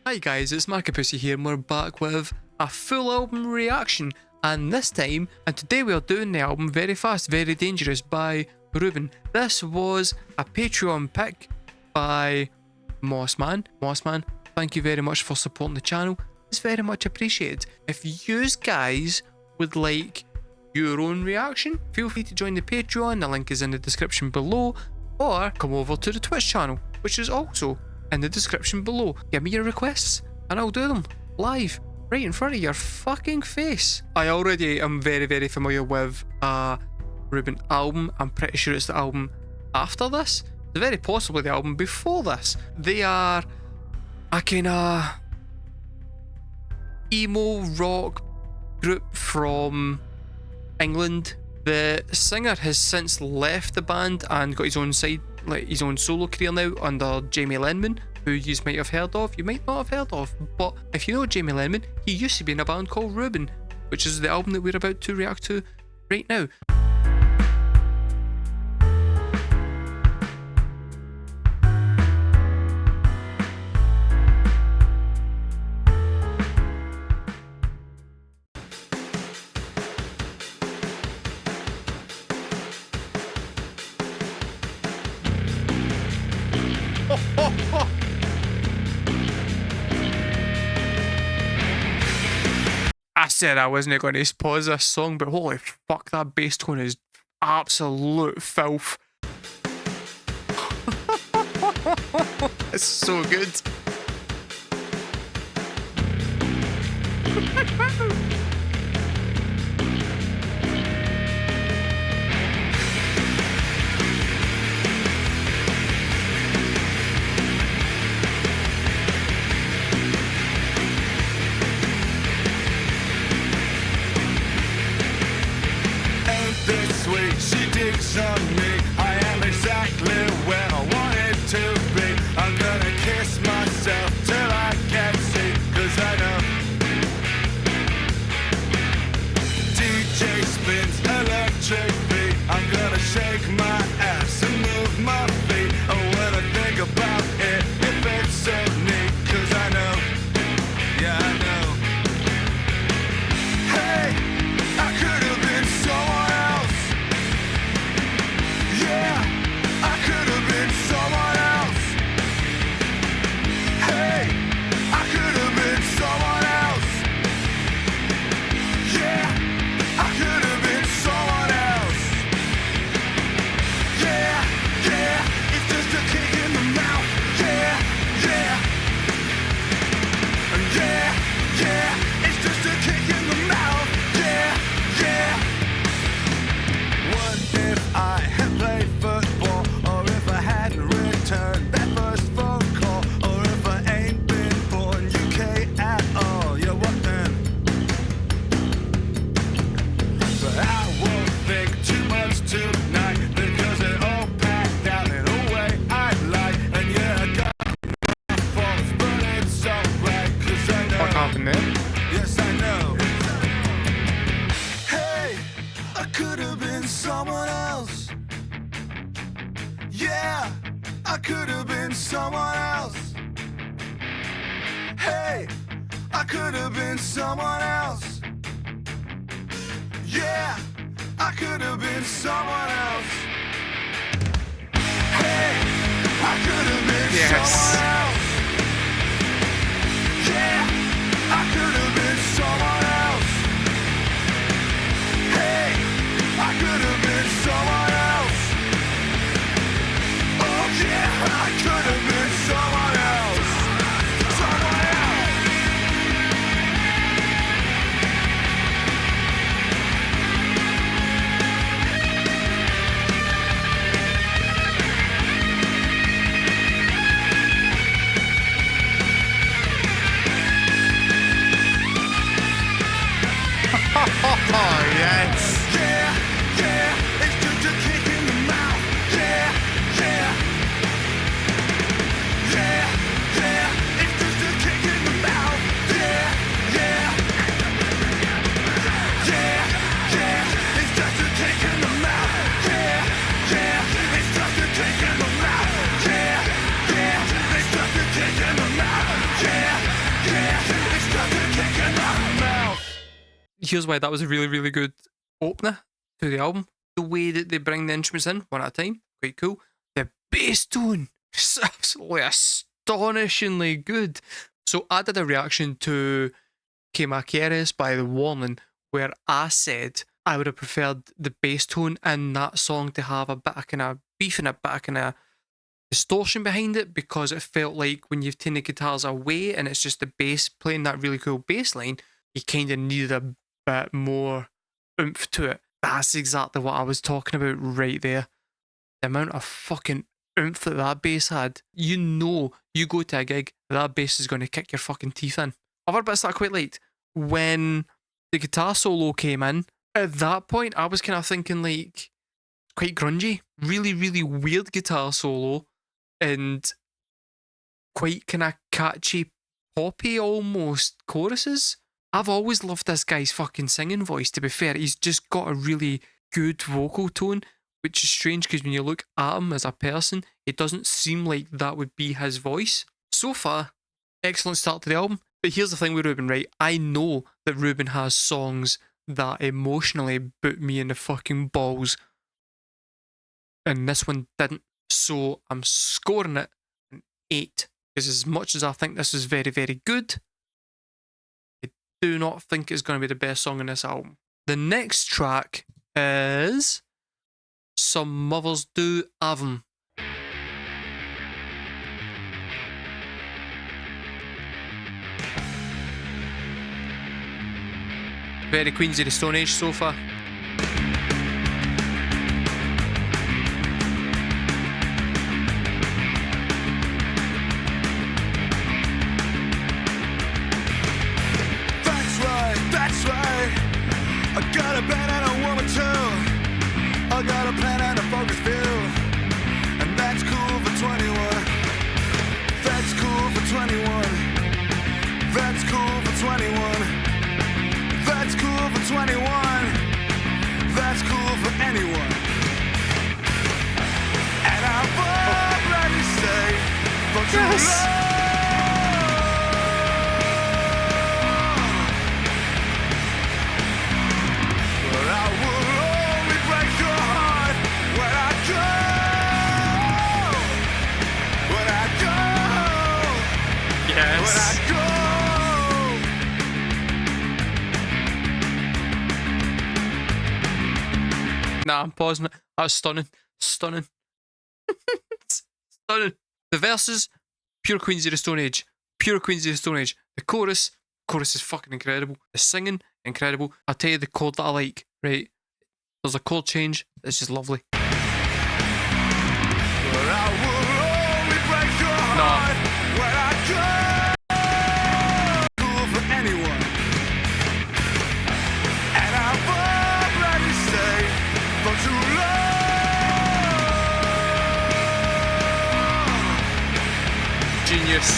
Hi guys, it's markabusi here and we're back with a full album reaction, and this time, and today we are doing the album Very Fast, Very Dangerous by Reuben. This was a Patreon pick by Mossman. Mossman, thank you very much for supporting the channel. It's very much appreciated. If you guys would like your own reaction, feel free to join the Patreon, the link is in the description below, or come over to the Twitch channel, which is also in the description below. Give me your requests and I'll do them live right in front of your fucking face. I already am very familiar with a Reuben album. I'm pretty sure it's the album after this. It's very possibly the album before this. They are a kind of emo rock group from England. The singer has since left the band and got his own side, like his own solo career now under Jamie Lenman, who you might have heard of, you might not have heard of, but if you know Jamie Lenman, he used to be in a band called Reuben, which is the album that we're about to react to right now. I said I wasn't going to pause this song, but holy fuck, that bass tone is absolute filth. It's so good. She digs on me. I am exactly where I wanted to be. I'm gonna kiss myself till I can't see, 'cause I know DJ spins electric beat. I'm gonna shake my ass and move my feet. Oh, when I think about it, it feels so neat, 'cause I know, yeah, I know. Hey, I could have been someone else. Yeah, I could have been someone else. Hey, I could have been someone else. Yeah, I could have been someone else. Yeah, yeah, it's just a kick in the mouth. Yeah, yeah. Yeah, yeah, it's just a kick in the mouth. Yeah, yeah. What if I had played football, or if I hadn't returned that first phone call, or if I ain't been born UK at all? Yeah, what then? But I won't think too much tonight, because it all packed out in a way I like. And yeah, I got my faults, but it's alright, 'cause I know. What happened there? Yes, I know. Hey, I could have been someone else. Yeah, I could have been someone else. Hey, I could have been someone else. Yeah, I could have been someone else. Hey, I could have been Yes. someone else. Yeah, I could have been someone else. Hey, I could have been someone else. Oh yeah, I could have been someone else. Someone else. here's why that was a really, really good opener to the album. The way that they bring the instruments in one at a time, quite cool. The bass tone is absolutely astonishingly good. So I did a reaction to Que Ma Quieres by The Warning, where I said I would have preferred the bass tone in that song to have a bit of kind of beef and a bit of kind of distortion behind it, because it felt like when you've taken the guitars away and it's just the bass playing that really cool bass line, you kind of needed a bit more oomph to it. That's exactly what I was talking about right there. The amount of fucking oomph that bass had. You know, you go to a gig, that bass is going to kick your fucking teeth in. Other bits that I quite liked, when the guitar solo came in, at that point I was kind of thinking like quite grungy, really, really weird guitar solo and quite kind of catchy, poppy almost choruses. I've always loved this guy's fucking singing voice, to be fair. He's just got a really good vocal tone, which is strange because when you look at him as a person, it doesn't seem like that would be his voice. So far, excellent start to the album. But here's the thing with Reuben, right? I know that Reuben has songs that emotionally boot me in the fucking balls. And this one didn't. So I'm scoring it an 8. Because as much as I think this is very, very good, I do not think it's going to be the best song in this album. The next track is Some Mothers Do Have 'Em. Very Queens of the Stone Age so far. That's right. I got a band and a woman too. I got a plan and a focus view. And that's cool for 21. That's cool for 21. That's cool for 21. That's cool for 21. That's cool for anyone. And I've already said for too long. But I will only break your heart when I go. When I go. Yes. When I go. Nah, I'm pausing it. That's stunning. Stunning. Stunning. The verses, pure Queens of the Stone Age. Pure Queens of the Stone Age. The chorus is fucking incredible. The singing, incredible. I'll tell you the chord that I like, right? There's a chord change. It's just lovely. But I will only break your heart when I go. Cool for anyone. And I've already said for too long. Genius.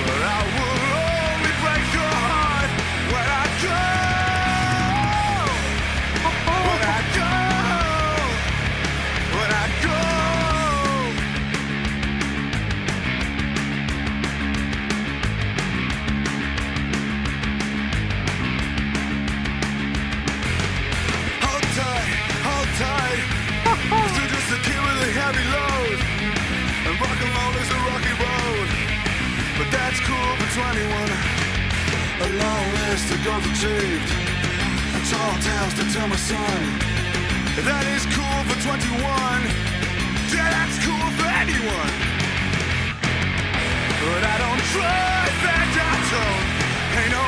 But I will only break your heart when I go. When I go. When I go. Hold tight, hold tight. Still just a kid with a heavy load. And rock and roll is a rocky road. But that's cool for 21. A long list of goals achieved. And tall tales to tell my son. That is cool for 21. Yeah, that's cool for anyone. But I don't drive and I don't ain't no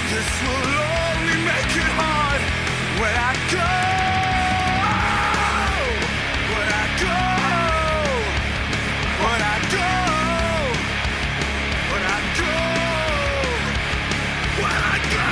This will only make it hard when I go. When I go. When I go. When I go. When I go.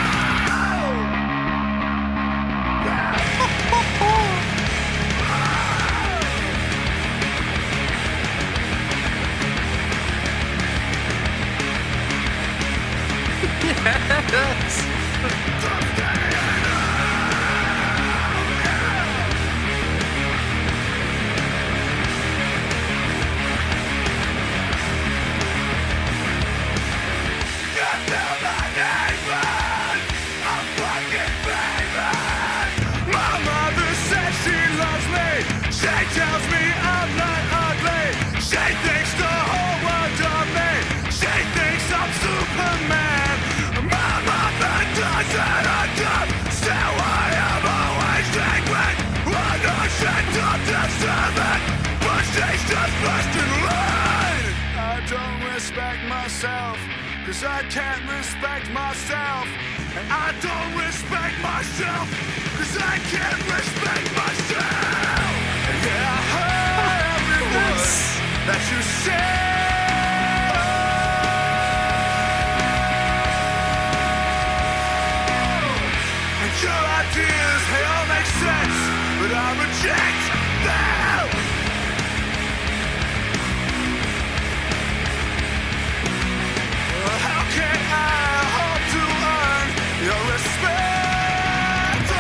'cause I can't respect myself. And I don't respect myself, 'cause I can't respect myself. Yeah, I heard every word that you said. And your ideas, they all make sense, but I reject them. How can I hope to earn your respect?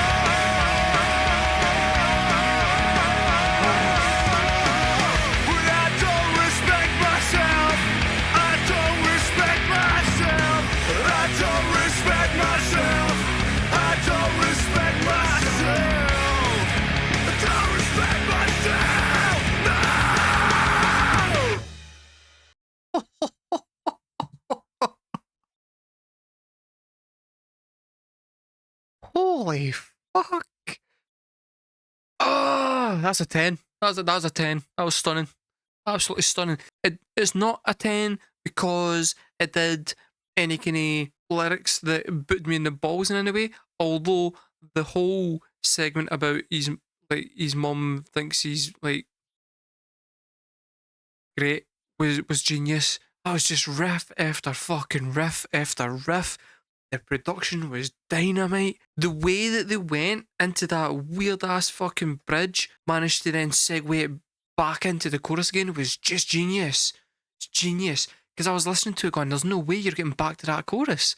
When I don't respect myself, I don't respect myself. I don't respect myself. I don't respect myself. I don't respect myself. No! Holy fuck. Oh, that's a 10. That was a 10. That was stunning. Absolutely stunning. It's not a 10 because it did any kind of lyrics that put me in the balls in any way. Although the whole segment about his mum thinks he's like great was genius. That was just riff after fucking riff after riff. The production was dynamite. The way that they went into that weird ass fucking bridge, managed to then segue it back into the chorus again, was just genius. It's genius. Because I was listening to it going, there's no way you're getting back to that chorus.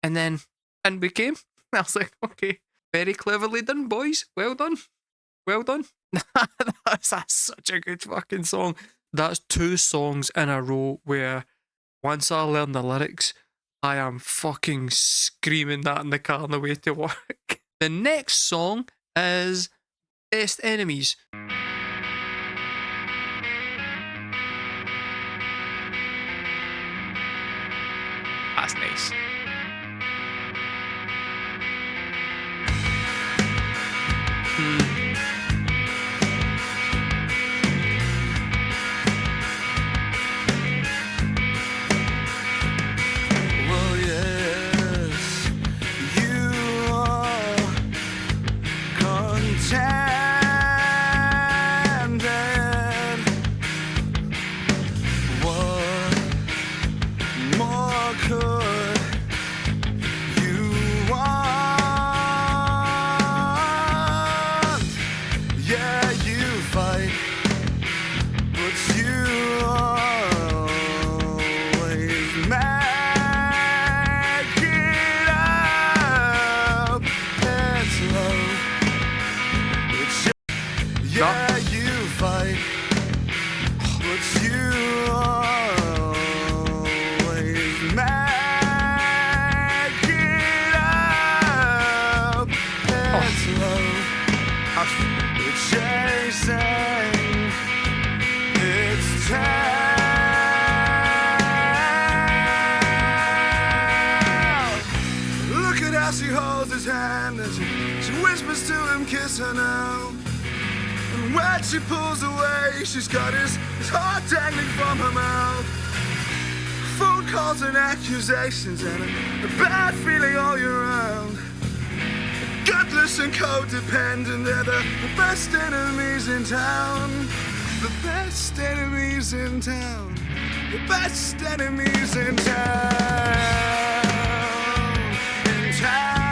And then in we came. I was like, okay, very cleverly done, boys. Well done. Well done. that's such a good fucking song. That's 2 songs in a row where once I learn the lyrics, I am fucking screaming that in the car on the way to work. The next song is Best Enemies. That's nice. Well, yes, you are contended. What more could you want? Yeah, you fight, but you always make it up. It's love. It's yeah, you fight, but you always make it up. It's love. It's chasing. It's town. Look at how she holds his hand and she whispers to him, kiss her now. And when she pulls away, she's got his heart dangling from her mouth. Phone calls and accusations and a bad feeling all year round. Gutless and codependent, they're the best enemies in town. The best enemies in town. The best enemies in town. In town.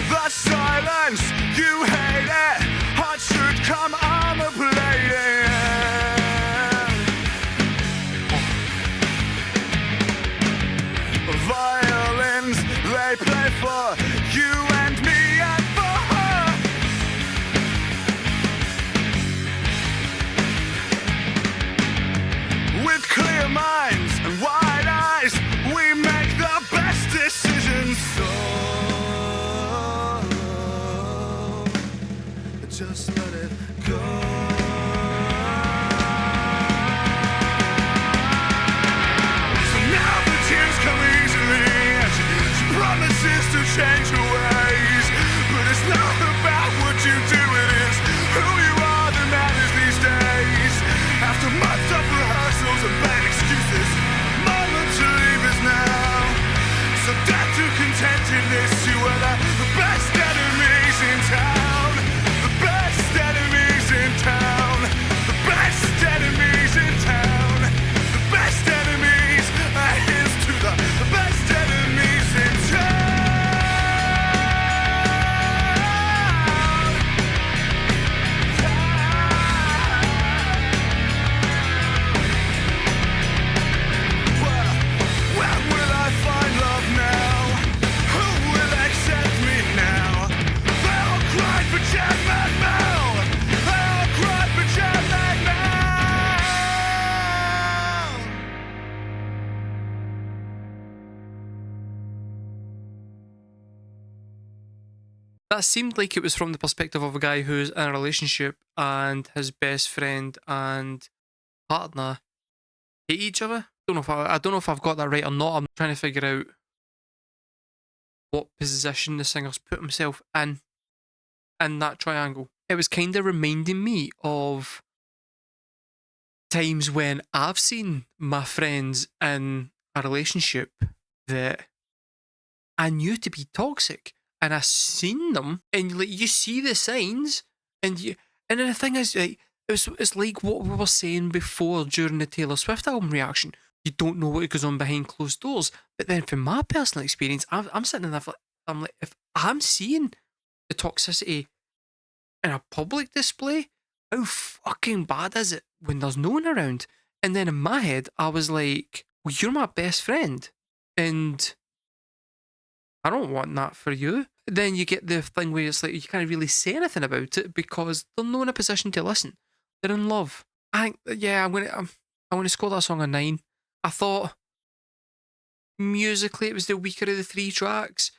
The silence, you hate it. Heart should come armor plated. Violins, they play for you and me and for her. With clear minds and wide eyes, we make the best decisions. So just let it go. So now the tears come easily, and she promises to change her ways. That seemed like it was from the perspective of a guy who's in a relationship and his best friend and partner hate each other. I don't know if I've got that right or not. I'm trying to figure out what position the singer's put himself in that triangle. It was kind of reminding me of times when I've seen my friends in a relationship that I knew to be toxic, and I seen them, and like you see the signs, and then the thing is, like, it's like what we were saying before during the Taylor Swift album reaction. You don't know what goes on behind closed doors, but then from my personal experience, I'm sitting there, I'm like, if I'm seeing the toxicity in a public display, how fucking bad is it when there's no one around? And then in my head, I was like, well, you're my best friend, and I don't want that for you. Then you get the thing where it's like you can't really say anything about it because they're not in a position to listen. They're in love. I think, yeah, I'm gonna score that song a 9. I thought musically it was the weaker of the 3 tracks.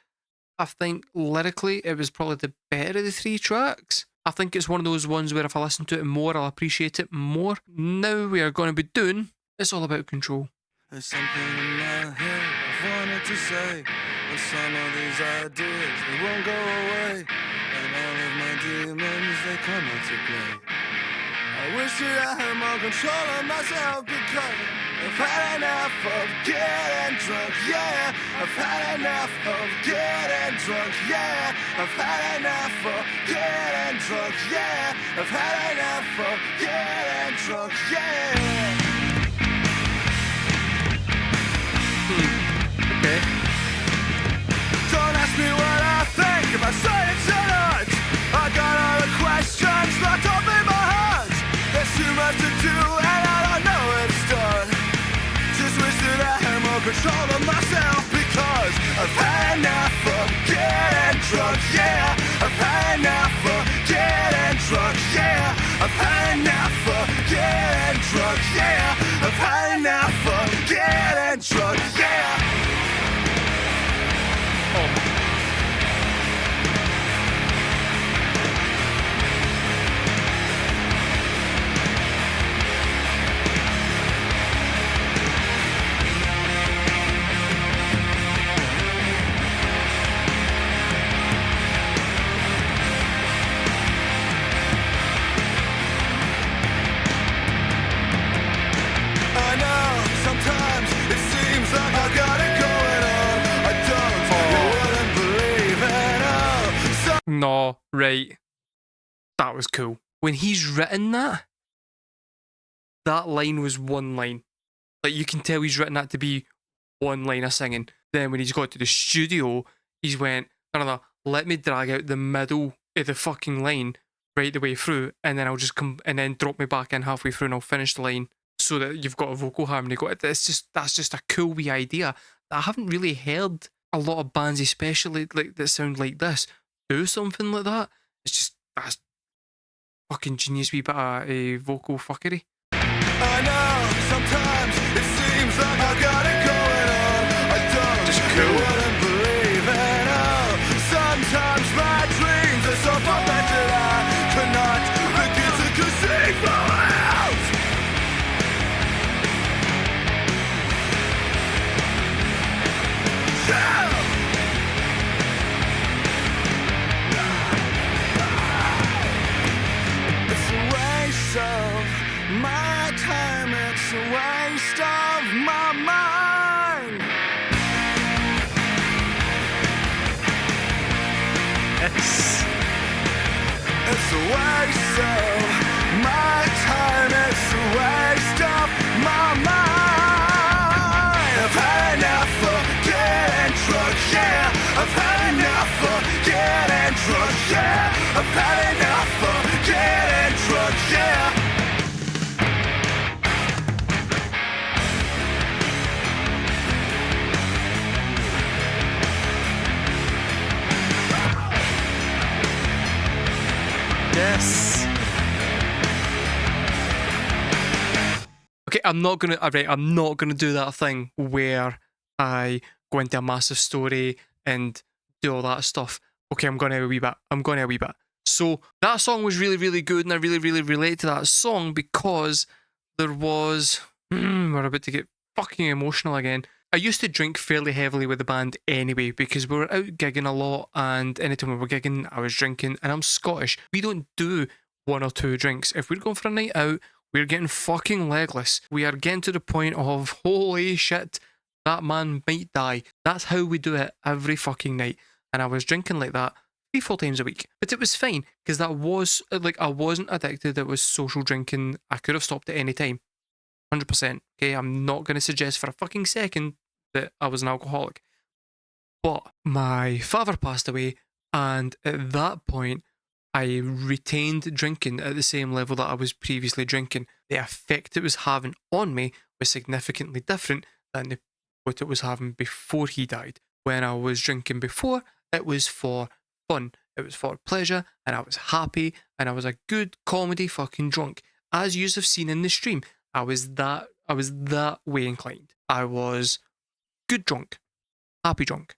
I think lyrically it was probably the better of the 3 tracks. I think it's one of those ones where if I listen to it more, I'll appreciate it more. Now we are going to be doing It's All About Control. There's something in my head I've wanted to say, but some of these ideas, they won't go away, and all of my demons, they come out to play. I wish that I had more control of myself, because I've had enough of getting drunk, yeah. I've had enough of getting drunk, yeah. I've had enough of getting drunk, yeah. I've had enough of getting drunk, yeah. Okay. Don't ask me what I think about science and art. I got all the questions locked up in my heart. There's too much to do and I don't know where to start. Just wish that I had more control of myself, because I've had enough of getting drunk, yeah. I've had enough of getting drunk, yeah. I've had enough of getting drunk, yeah. I've had enough of getting drunk, yeah. No, right. That was cool. When he's written that line was one line. Like, you can tell he's written that to be one line of singing. Then when he's got to the studio, he's went, no, let me drag out the middle of the fucking line right the way through, and then I'll just come and then drop me back in halfway through and I'll finish the line so that you've got a vocal harmony. That's just a cool wee idea that I haven't really heard a lot of bands, especially like that sound like this, do something like that. That's fucking genius wee bit of vocal fuckery. I know sometimes it seems like I got it going on. I don't just cool. You wouldn't believe it all. Sometimes my dreams are so far-fetched that I cannot begin to conceive them out. Yeah. It's a waste of my time, it's a waste of my mind. Yes. It's a waste of my time, it's a waste of my mind. I've had enough of getting drunk, yeah. I've had enough of getting drunk, yeah. I've had enough of getting drunk, yeah. Yes. Okay, I'm not gonna do that thing where I go into a massive story and do all that stuff. Okay, I'm going to a wee bit. So that song was really, really good, and I really, really relate to that song because there was... we're about to get fucking emotional again. I used to drink fairly heavily with the band anyway because we were out gigging a lot, and anytime we were gigging, I was drinking, and I'm Scottish. We don't do 1 or 2 drinks. If we're going for a night out, we're getting fucking legless. We are getting to the point of, holy shit, that man might die. That's how we do it every fucking night. And I was drinking like that 3-4 times a week. But it was fine because that was, like, I wasn't addicted. It was social drinking. I could have stopped at any time. 100%. Okay, I'm not going to suggest for a fucking second that I was an alcoholic. But my father passed away, and at that point, I retained drinking at the same level that I was previously drinking. The effect it was having on me was significantly different than what it was having before he died. When I was drinking before, it was for fun. It was for pleasure, and I was happy, and I was a good comedy fucking drunk. As you have seen in the stream, I was that way inclined. I was good drunk, happy drunk.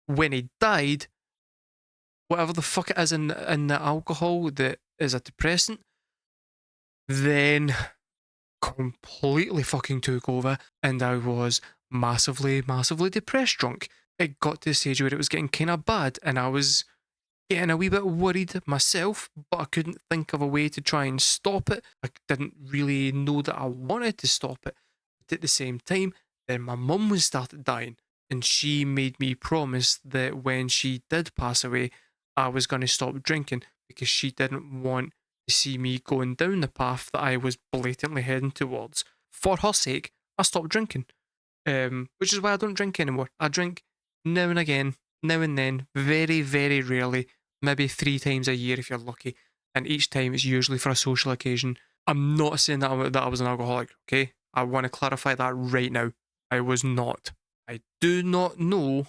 When he died, whatever the fuck it is in the alcohol that is a depressant, then completely fucking took over, and I was massively, massively depressed drunk. It got to the stage where it was getting kind of bad, and I was getting a wee bit worried myself, but I couldn't think of a way to try and stop it. I didn't really know that I wanted to stop it. But at the same time, then my mum was started dying, and she made me promise that when she did pass away, I was going to stop drinking because she didn't want to see me going down the path that I was blatantly heading towards. For her sake, I stopped drinking, which is why I don't drink anymore. I drink now and again, now and then, very, very rarely, maybe 3 times a year if you're lucky, and each time it's usually for a social occasion. I'm not saying that I was an alcoholic, okay? I want to clarify that right now. I was not. I do not know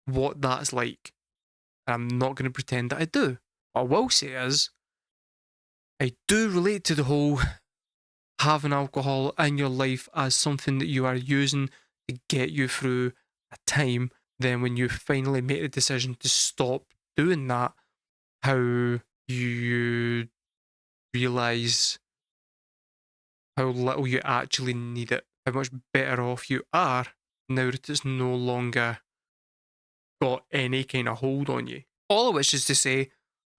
what that's like. I'm not going to pretend that I do. What I will say is, I do relate to the whole having alcohol in your life as something that you are using to get you through a time. Then when you finally make the decision to stop doing that, how you realise how little you actually need it, how much better off you are now that it's no longer got any kind of hold on you. All of which is to say,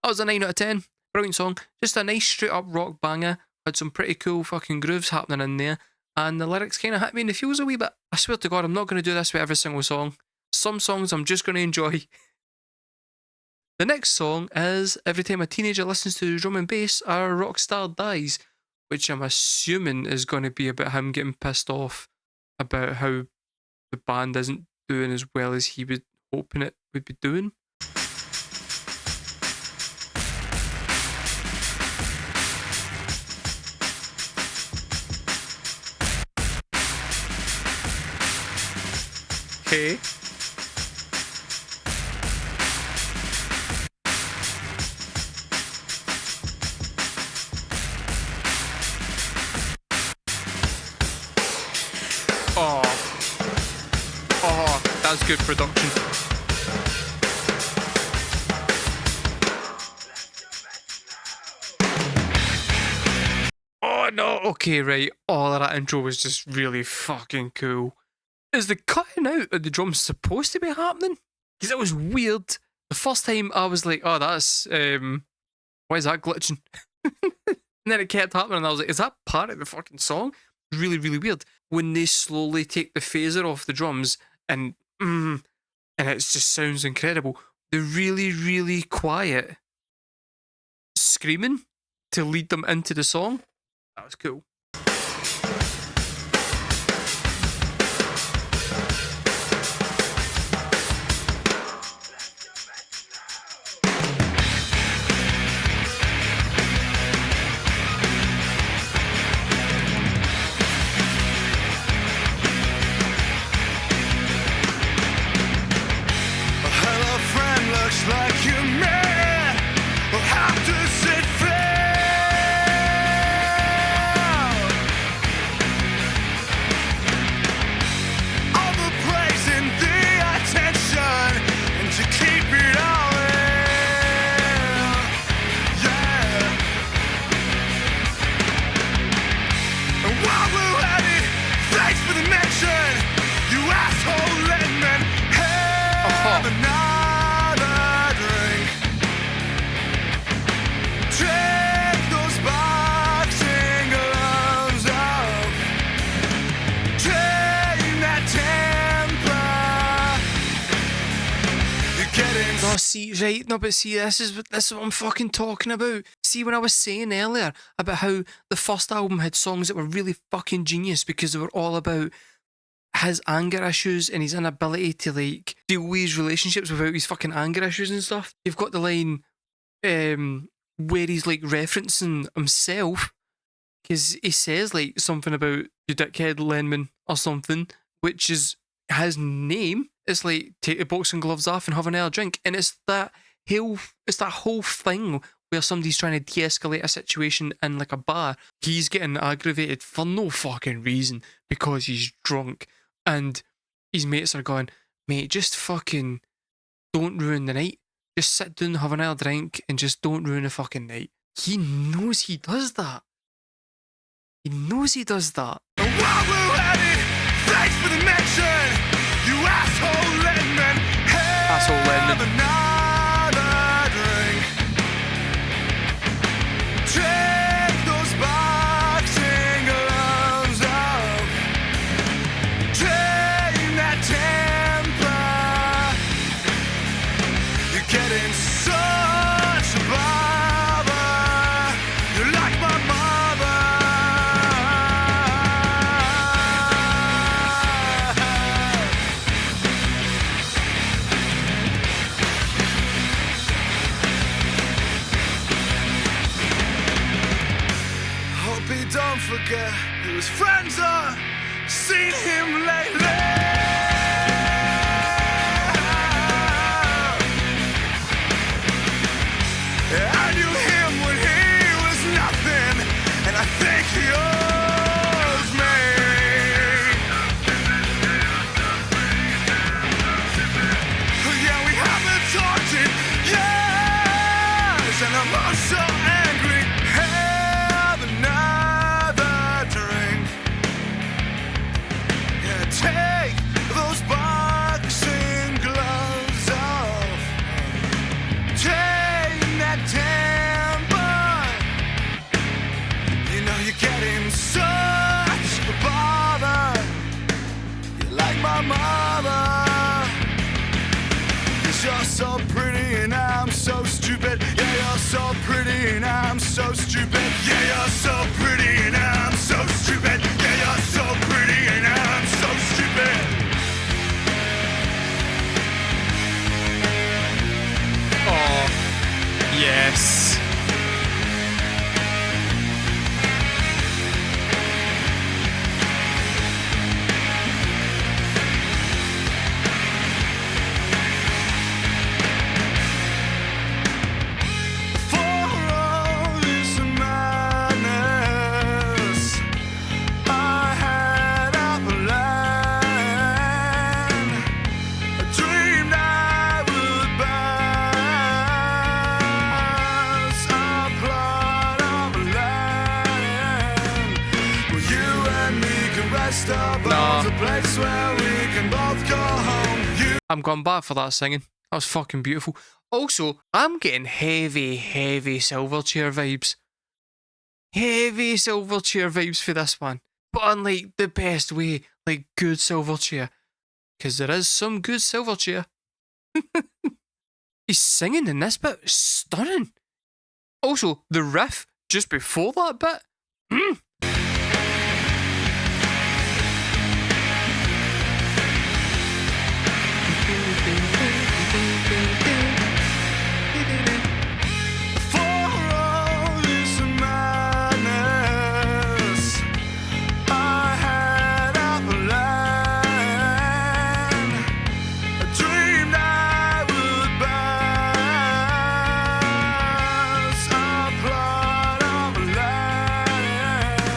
that was a 9 out of 10. Brilliant song. Just a nice straight up rock banger. Had some pretty cool fucking grooves happening in there. And the lyrics kind of hit me in the feels a wee bit. I swear to God, I'm not going to do this with every single song. Some songs I'm just going to enjoy. The next song is Every Time a Teenager Listens to Drum and Bass, Our Rock Star Dies, which I'm assuming is going to be about him getting pissed off about how the band isn't doing as well as he was hoping it would be doing. Okay. Oh, that's good production. Oh no, okay, right. Oh, that intro was just really fucking cool. Is the cutting out of the drums supposed to be happening? Because it was weird. The first time I was like, oh, that's, why is that glitching? And then it kept happening and I was like, is that part of the fucking song? Really, really weird. When they slowly take the phaser off the drums and it just sounds incredible. The really, really quiet screaming to lead them into the song. That was cool. Like you may have to sit fair. No, see, right, no, but see, this is what I'm fucking talking about. See, when I was saying earlier about how the first album had songs that were really fucking genius because they were all about his anger issues and his inability to like deal with his relationships without his fucking anger issues and stuff. You've got the line where he's like referencing himself because he says like something about you dickhead Lenman or something, which is his name. It's like take the boxing gloves off and have another drink, and it's that whole thing where somebody's trying to de-escalate a situation in like a bar. He's getting aggravated for no fucking reason because he's drunk, and his mates are going, mate, just fucking don't ruin the night. Just sit down, have another drink, and just don't ruin the fucking night. He knows he does that. He knows he does that. While we're at it, thanks for the mention, you asshole Lenman. Asshole Lenman. Another drink. Take those boxing gloves off. Tame that temper. You're getting such a bother. You're like my mother. Hope he don't forget who his friends are. Seen him lately. I knew him when he was nothing, and I think he owes me. Yeah, we haven't talked in years, and I'm all so angry. Have another drink. Yeah, take those boxing gloves off. Tame that temper. You know you're getting such a bother. You're like my mother. 'Cause you're so pretty and I'm so stupid. Yeah, you're so pretty and I'm so stupid. Yeah, you're so pretty and I'm so stupid. Yeah, you're so pretty and I'm so stupid. Oh, yes. For all this madness, I had a plan. I dreamed I would pass a plot of land where you and me can rest our bones, a place where we can both go home. You I'm going back for that singing. That was fucking beautiful. Also, I'm getting heavy Silverchair vibes. Heavy Silverchair vibes for this one. But in like the best way, like good Silverchair. Because there is some good Silverchair. He's singing in this bit. Stunning. Also, the riff just before that bit. For all this madness, I had a plan. I dreamed I would pass a plot of land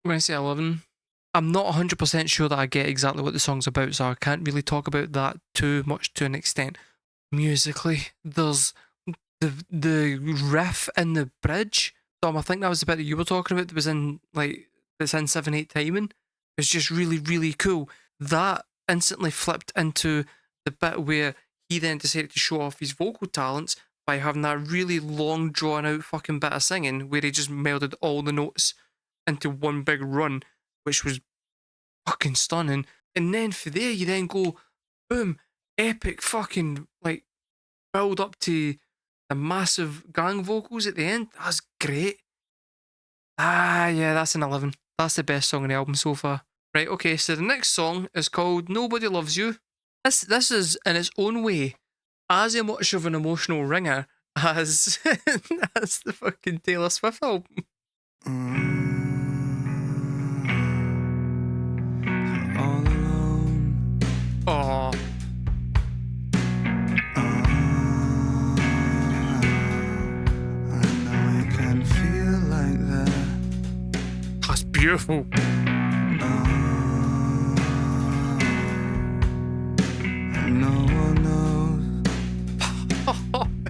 When I say 11, I'm not 100% sure that I get exactly what the song's about, so I can't really talk about that too much to an extent. Musically, there's the riff in the bridge. Tom, I think that was the bit that you were talking about that was in, like, that's in 7/8 timing. It's just really, really cool. That instantly flipped into the bit where he then decided to show off his vocal talents by having that really long, drawn out fucking bit of singing where he just melded all the notes into one big run, which was fucking stunning. And then for there, you then go, boom, epic fucking, like, build up to the massive gang vocals at the end. That's great. Ah, yeah, that's an 11. That's the best song on the album so far. Right, okay, so the next song is called Nobody Loves You. This is, in its own way, as much of an emotional ringer as, as the fucking Taylor Swift album. All alone. Oh, I know it can feel like that. that's beautiful. No one knows.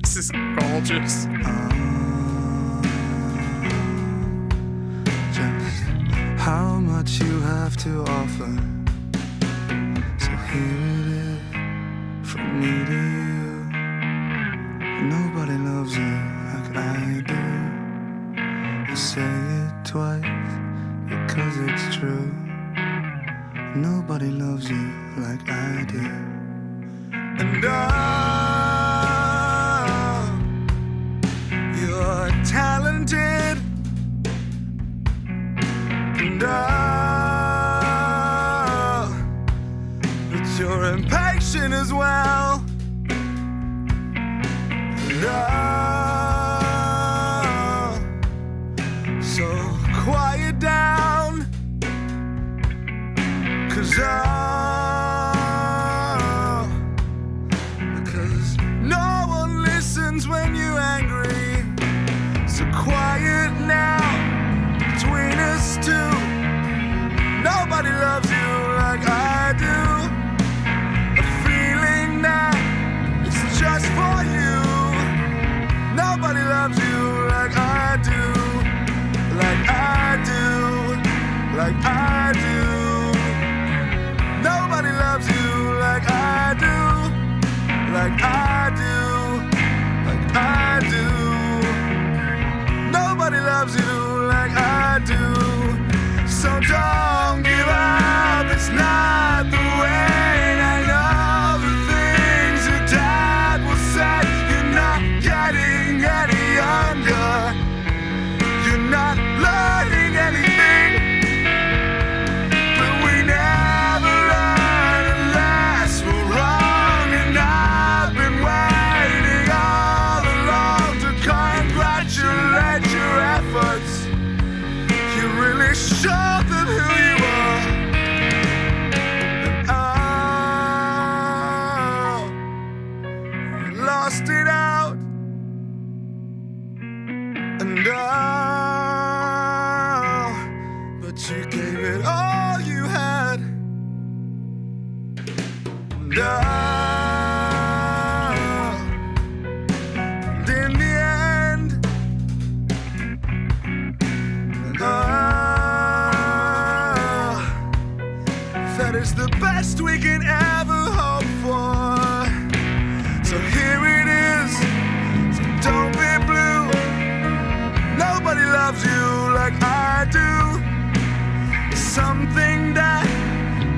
This is gorgeous. Just how much you have to offer. So here it is, from me to you. Nobody loves you like I do. I say it twice because it's true. Nobody loves you like I do. And you're talented. And but you're impatient as well. And so quiet down. 'Cause no one listens when you're angry. So quiet now between us two. Nobody loves you like I do. A feeling that it's just for you. Nobody loves you like I do. Like I do. Like I do. Nobody loves you like I do. Like I do, like I do. Nobody loves you like I do. So don't give up, it's not the way. I know the things your dad will say. You're not getting any younger. You're not learning anything. But we never learn unless we're wrong. And I've been waiting all along to congratulate your efforts. You really showed them who you are. And you lost it out. And but you gave it all you had. And in the end, that is the best we can ever hope for. So here it is, so don't be blue. Nobody loves you like I do. It's something that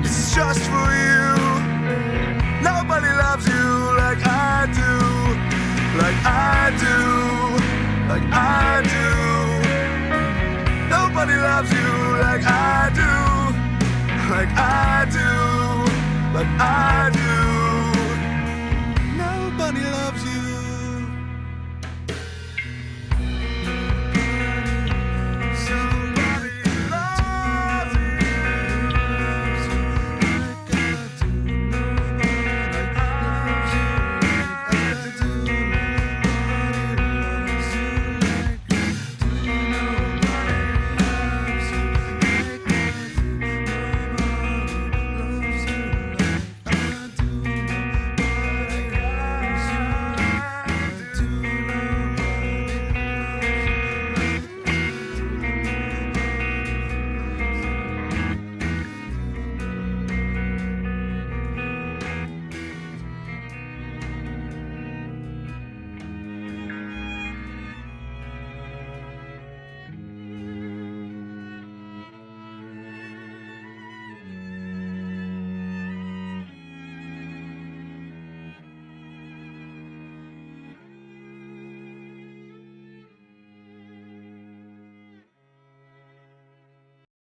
is just for you. Nobody loves you like I do. Like I do. Like I do. Nobody loves you like I do. Like I do. Like I do. Nobody loves you. Somebody loves you.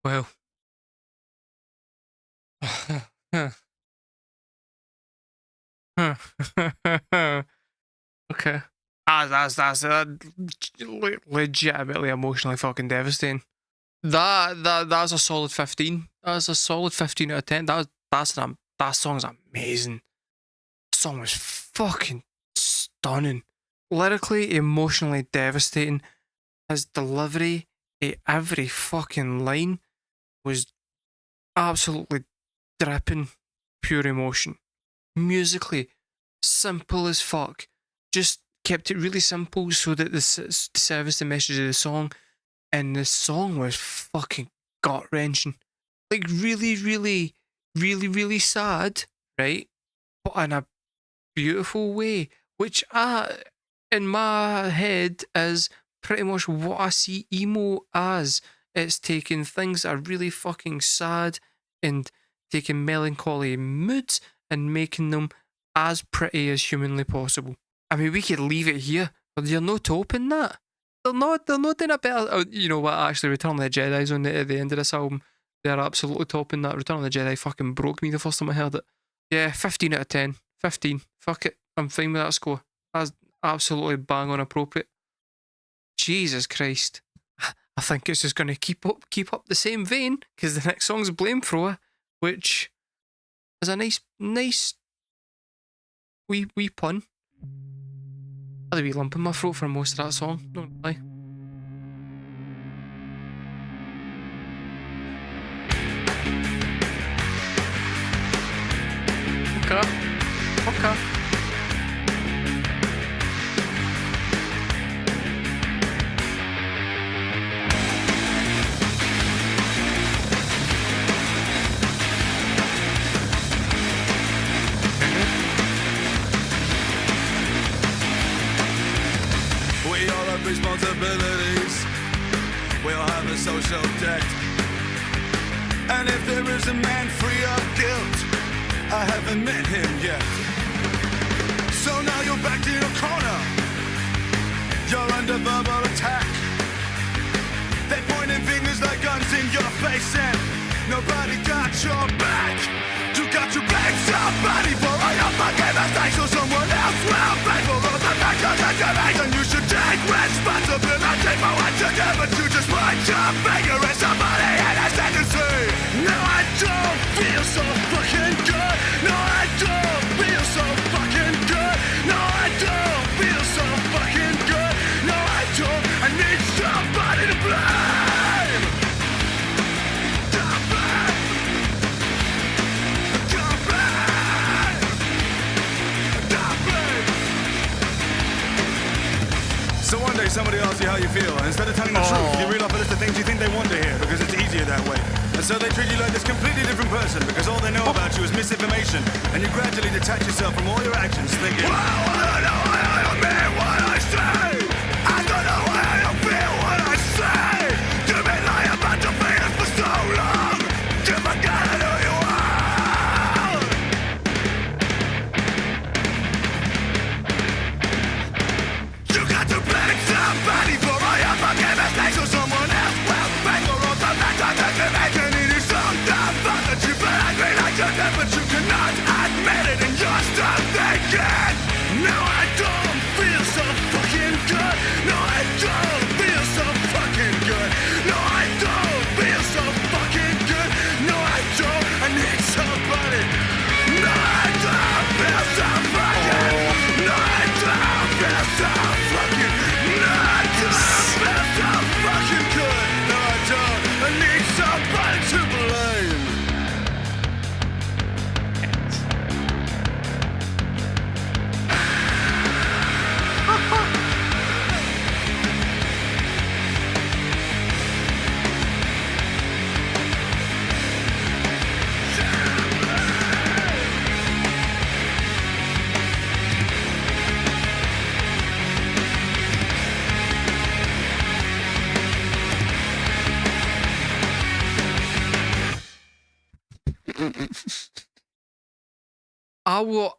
Well. Okay. Legitimately emotionally fucking devastating. That's a solid 15. That's a solid 15 out of 10. That song's amazing. The song was fucking stunning. Lyrically, emotionally devastating. His delivery at every fucking line was absolutely dripping pure emotion. Musically, simple as fuck. Just kept it really simple so that to service the message of the song. And the song was fucking gut wrenching. Like really sad, right? But in a beautiful way, which in my head is pretty much what I see emo as. It's taking things that are really fucking sad and taking melancholy moods and making them as pretty as humanly possible. I mean, we could leave it here, but you're not open that. They're not doing a better. Oh, you know what? Actually, Return of the Jedi's on at the end of this album. They're absolutely topping that. Return of the Jedi fucking broke me the first time I heard it. Yeah, 15 out of 10. 15. Fuck it. I'm fine with that score. That's absolutely bang on appropriate. Jesus Christ. I think it's just going to keep up the same vein because the next song's Blamethrower, which is a nice wee pun. I had a wee lump in my throat for most of that song, don't lie. Okay. We all have responsibilities. We all have a social debt. And if there is a man free of guilt, I haven't met him yet. So now you're backed in a corner. You're under verbal attack. They're pointing fingers like guns in your face and nobody got your back. You got to blame somebody for all your fucking mistakes, or someone else will pay for all the factors that you make. And you should take responsibility for what you do, but you just point your finger at somebody and instead to say, no, I don't feel so fucking good. No, I don't feel so fucking good. No, I don't feel so fucking good. No, I don't. I need somebody to blame. So one day somebody asks you how you feel, and instead of telling the truth, you reel off a list of things you think they want to hear because it's easier that way. And so they treat you like this completely different person because all they know about you is misinformation, and you gradually detach yourself from all your actions thinking, well, I don't know why I don't mean what I say. I don't know why I don't feel what I say. You've been lying about your feelings for so long. You forgot who you are. You got to blame somebody for all your fucking mistakes, or someone else will pay for all the factors that you make. And it is so dumb that you feel angry like you did, but you cannot admit it, and you're still thinking, no, I don't feel so fucking good. No, I don't feel so fucking good. No, I don't feel so fucking good. No, I don't. I need somebody. No, I don't feel so fucking. No, I don't feel so fucking. No, I don't feel so fucking good. No, I don't. I need somebody to blame.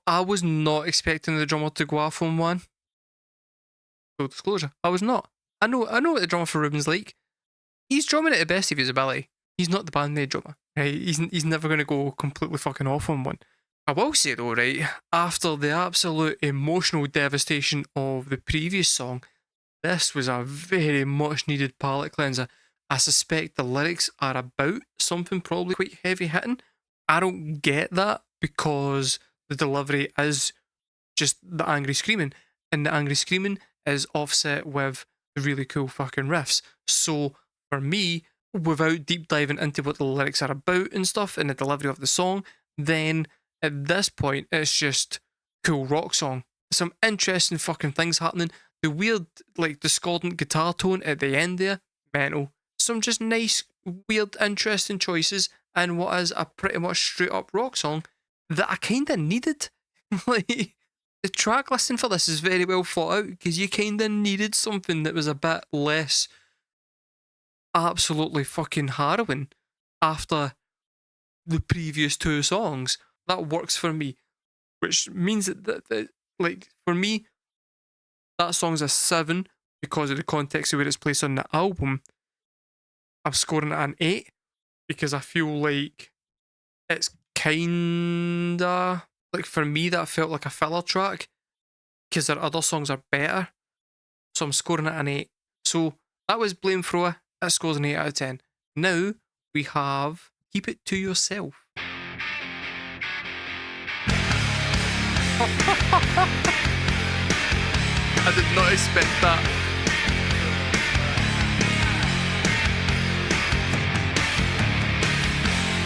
I was not expecting the drummer to go off on one. Full disclosure, I was not. I know what the drummer for Reuben's like. He's drumming at the best of his ability. he's not the Band-Aid drummer, right? He's never going to go completely fucking off on one. I will say though, right, after the absolute emotional devastation of the previous song, this was a very much needed palate cleanser. I suspect the lyrics are about something probably quite heavy hitting. I don't get that because the delivery is just the angry screaming, and the angry screaming is offset with the really cool fucking riffs. So for me, without deep diving into what the lyrics are about and stuff and the delivery of the song, then at this point it's just cool rock song. Some interesting fucking things happening. The weird, like, discordant guitar tone at the end there, mental. Some just nice, weird, interesting choices and what is a pretty much straight up rock song that I kinda needed. Like, the track listing for this is very well thought out because you kinda needed something that was a bit less absolutely fucking harrowing after the previous two songs. That works for me, which means that like, for me, that song's a 7 because of the context of where it's placed on the album. I'm scoring it an 8 because I feel like it's kinda, like, for me that felt like a filler track because their other songs are better. So I'm scoring it an 8. So that was Blame Thrower. It scores an 8 out of 10. Now we have Keep It To Yourself. I did not expect that.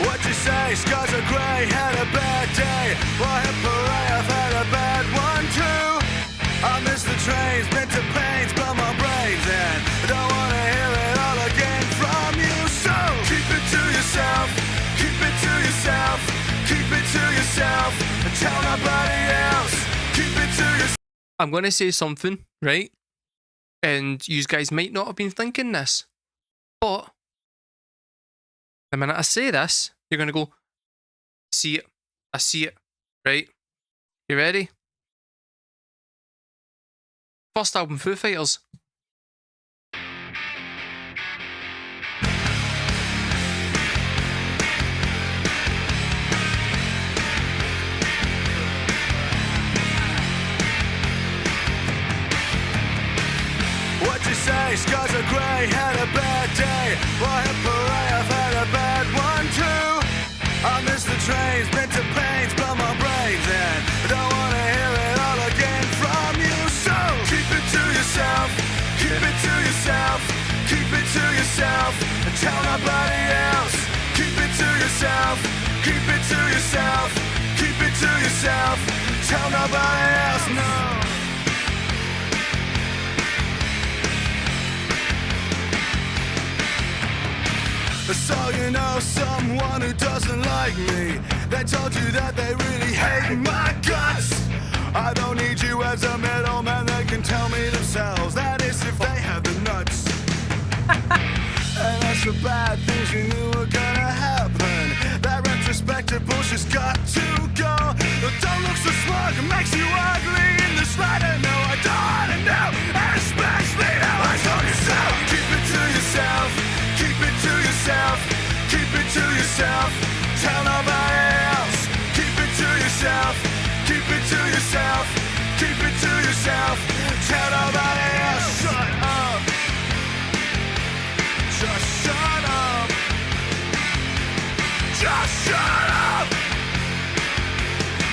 What you say? Scars are grey, had a bad day. Well, hooray, I've had a bad one too. I miss the trains, been to pains, blow my brains in. I don't wanna hear it all again from you. So keep it to yourself, keep it to yourself, keep it to yourself, and tell nobody else. Keep it to yourself. I'm going to say something, right? And you guys might not have been thinking this, but the minute I say this, you're going to go, see it. I see it, right? You ready? First album, Foo Fighters. What you say? Scars are grey, had a bad day. Well, hooray, I've had a bad one too. I miss the trains, been to pains, blow my brains in. I don't wanna hear it all again from you. So keep it to yourself, keep it to yourself, keep it to yourself, and tell nobody else. Keep it to yourself, keep it to yourself, keep it to yourself, tell nobody else. No. So you know someone who doesn't like me. They told you that they really hate my guts. I don't need you as a middleman. They can tell me themselves. That is if they have the nuts. And as for bad things you knew were gonna happen, that retrospective bullshit's got to go. But don't look so smug, it makes you ugly in the slider. No, I don't wanna know, especially now I told you so. Keep it to yourself, keep it to yourself, keep it to yourself, tell nobody else. Keep it to yourself, keep it to yourself, keep it to yourself, tell nobody else. Shut up, just shut up, just shut up,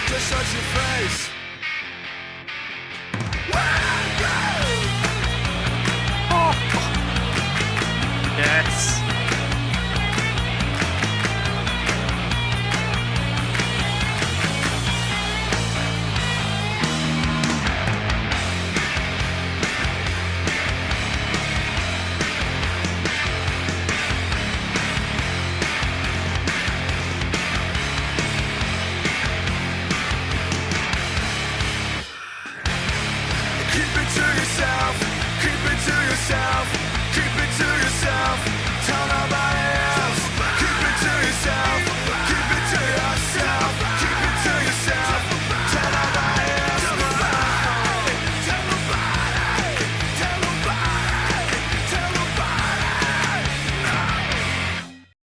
just shut your face. Yes.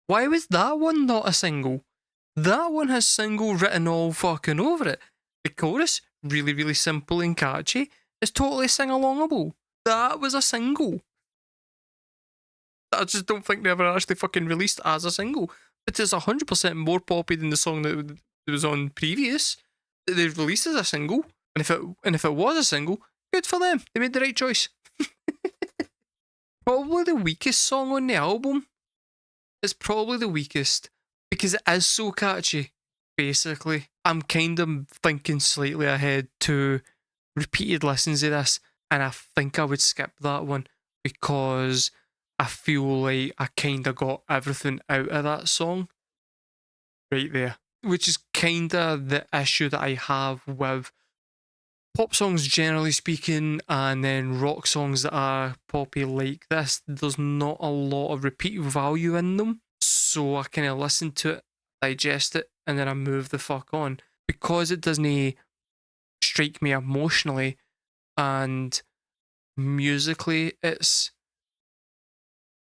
Why was that one not a single? That one has single written all fucking over it. The chorus, really, really simple and catchy. It's totally sing-alongable. That was a single. I just don't think they ever actually fucking released as a single. But it's 100% more poppy than the song that was on previous. That they released as a single. And if it was a single, good for them. They made the right choice. Probably the weakest song on the album. It's probably the weakest because it is so catchy. Basically, I'm kind of thinking slightly ahead to repeated listens of this, and I think I would skip that one because I feel like I kind of got everything out of that song right there, which is kind of the issue that I have with pop songs generally speaking, and then rock songs that are poppy like this. There's not a lot of repeat value in them, so I kind of listen to it, digest it, and then I move the fuck on because it doesn't strike me emotionally and musically. It's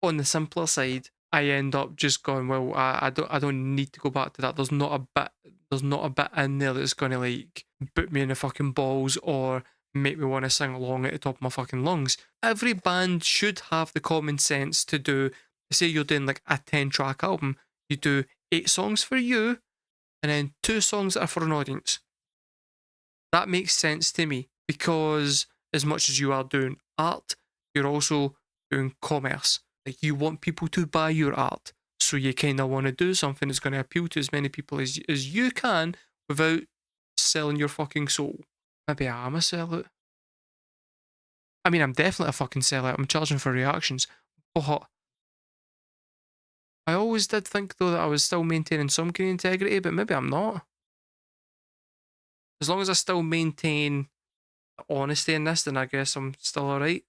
on the simpler side. I end up just going, well, I don't need to go back to that. There's not a bit in there that's gonna like put me in the fucking balls or make me want to sing along at the top of my fucking lungs. Every band should have the common sense to do, say you're doing like a 10-track album, you do 8 songs for you and then 2 songs that are for an audience. That makes sense to me because as much as you are doing art, you're also doing commerce. Like you want people to buy your art, so you kind of want to do something that's going to appeal to as many people as you can without selling your fucking soul. Maybe I am a sellout. I mean, I'm definitely a fucking sellout. I'm charging for reactions, but I always did think though that I was still maintaining some kind of integrity, but maybe I'm not. As long as I still maintain honesty in this, then I guess I'm still alright.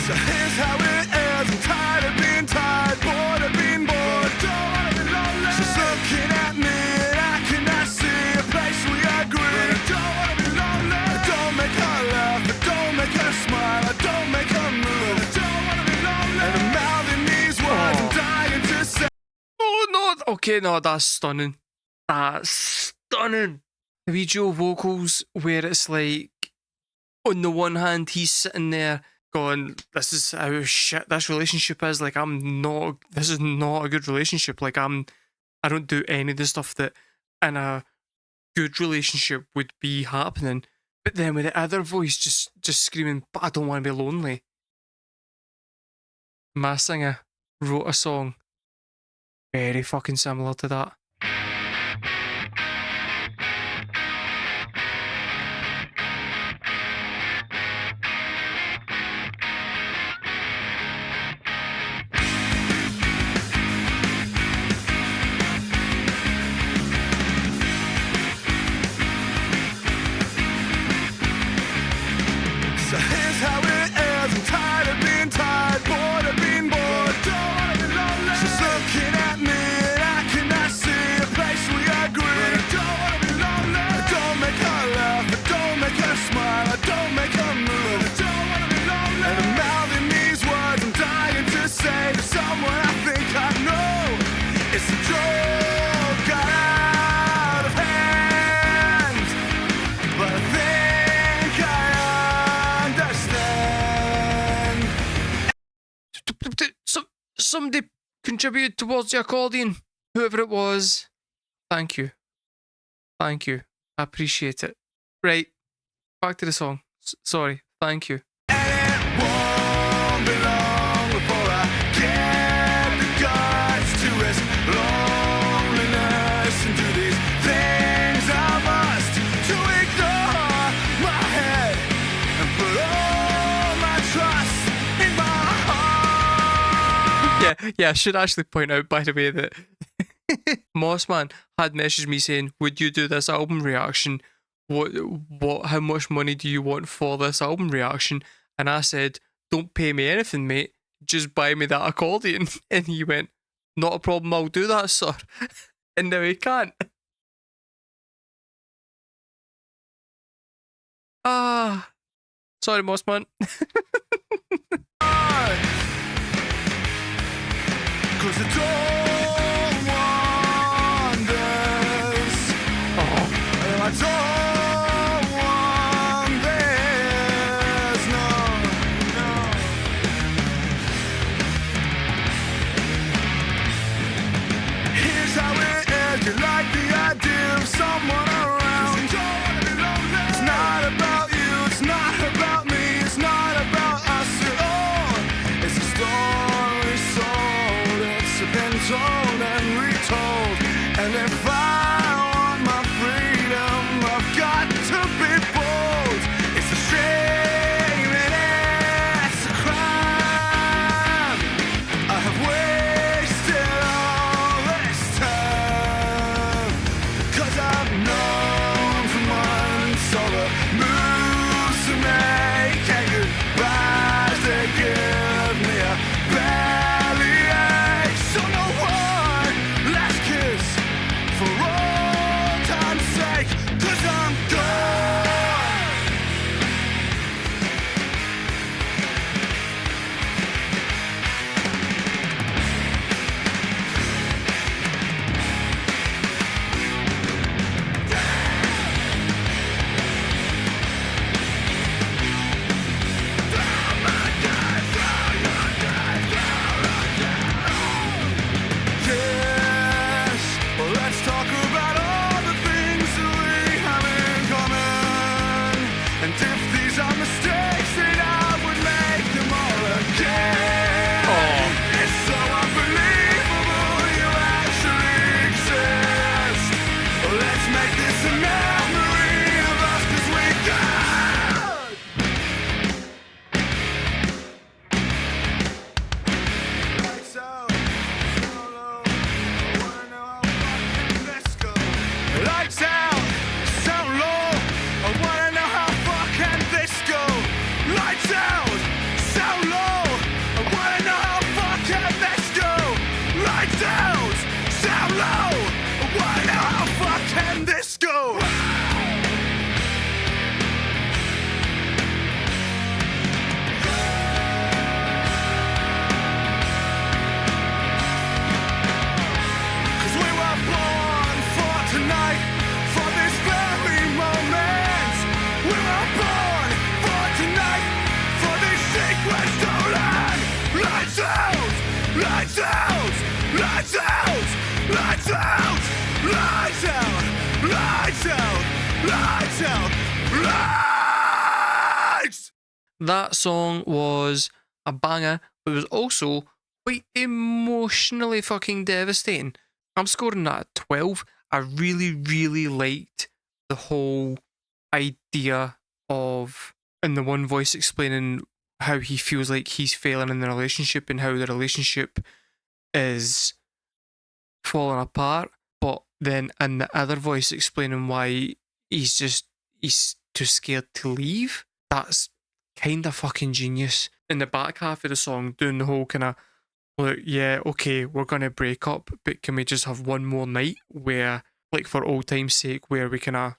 So here's how it is. I'm tired of being tired, bored of being bored. Don't wanna be lonely. She's looking at me and I cannot see a place we agree. I don't wanna be lonely. I don't make her laugh. I don't make her smile. I don't make her move. I don't wanna be lonely. And I'm mouthing these words. I'm dying to say. Oh no! Okay, no, that's stunning. That's stunning. The wee Joe vocals where it's like, on the one hand, he's sitting there going, this is how shit this relationship is. Like, this is not a good relationship. Like, I don't do any of the stuff that in a good relationship would be happening. But then with the other voice just screaming, but I don't want to be lonely. My singer wrote a song very fucking similar to that. So here's how it is. I'm tired of being tired, bored of being bored. Don't wanna be lonely. She's looking at me and I cannot see a place we agree. I don't wanna be lonely. I don't make her laugh. I don't make her smile. I don't make her move. I don't wanna be lonely. And I'm mouthing these words. I'm dying to say to someone I think I know. It's a joke got out of hand, but I think I understand. Somebody contributed towards the accordion. Whoever it was. Thank you. Thank you. I appreciate it. Right. Back to the song. Sorry. Thank you. And it won't be long before I get the guts to risk loneliness and do these things I must to ignore my head and put all my trust in my heart. Yeah, I should actually point out, by the way, that Mossman had messaged me saying, would you do this album reaction? How much money do you want for this album reaction? And I said, don't pay me anything, mate. Just buy me that accordion. And he went, not a problem, I'll do that, sir. And now he can't. Ah, sorry, Mossman. Cause I don't want this. I don't want this. No, no. Here's how it is. You like the idea of someone around. It's not about you. It's not about me. It's not about us at all. It's a story sold. It's been told and retold. And if I want my freedom, I've got to be bold. It's a shame and it's a crime. I have wasted all this time. Cause I've known from once all the moves to make and goodbyes they give me a bellyache. So no one last kiss for all time's sake. Cause I'm gone. Yes, well, let's talk about all the things that we have in common. And if these are mistakes, then I would make them all again. It's so unbelievable you actually exist. Well, let's make this a memory of us, 'cause we got. Lights out, solo. I wanna know how fucking this goes. Lights out, sound low. I wanna know how fucking this go. Lights out, sound low. I wanna know how fucking this go. Lights out, sound low. I wanna know how fucking this go. Cause we were born for tonight, for this very moment. We were born for tonight, for this secret stolen. Lights out, lights out, lights out, lights out, lights out, lights out, lights out, lights. That song was a banger, but it was also quite emotionally fucking devastating. I'm scoring that at 12. I really, really liked the whole idea of, in the one voice explaining how he feels like he's failing in the relationship and how the relationship is falling apart, but then in the other voice explaining why he's too scared to leave. That's kind of fucking genius. In the back half of the song, doing the whole kind of, look, yeah, okay, we're gonna break up, but can we just have one more night where, like, for old time's sake, where we kind of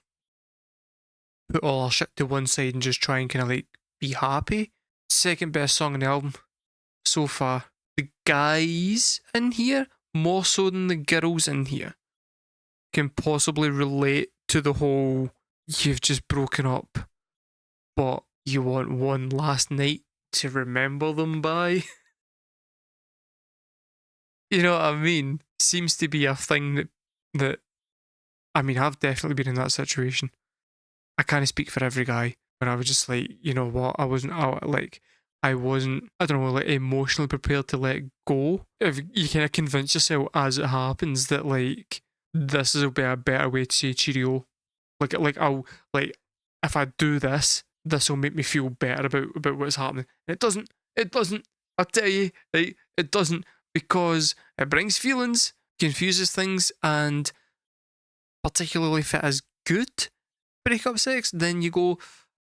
put all our shit to one side and just try and kind of like be happy. Second best song on the album so far. The guys in here, more so than the girls in here, can possibly relate to the whole you've just broken up, but you want one last night to remember them by. You know what I mean? Seems to be a thing that I mean, I've definitely been in that situation. I can't speak for every guy, but I was just like, you know what? I wasn't, I wasn't, I don't know, like emotionally prepared to let go. If you kind of convince yourself as it happens that like this will be a better way to say cheerio. I'll like if I do this, this will make me feel better about what's happening. And it doesn't. It doesn't. I tell you, right? It doesn't, because it brings feelings, confuses things, and particularly if it is good breakup sex, then you go,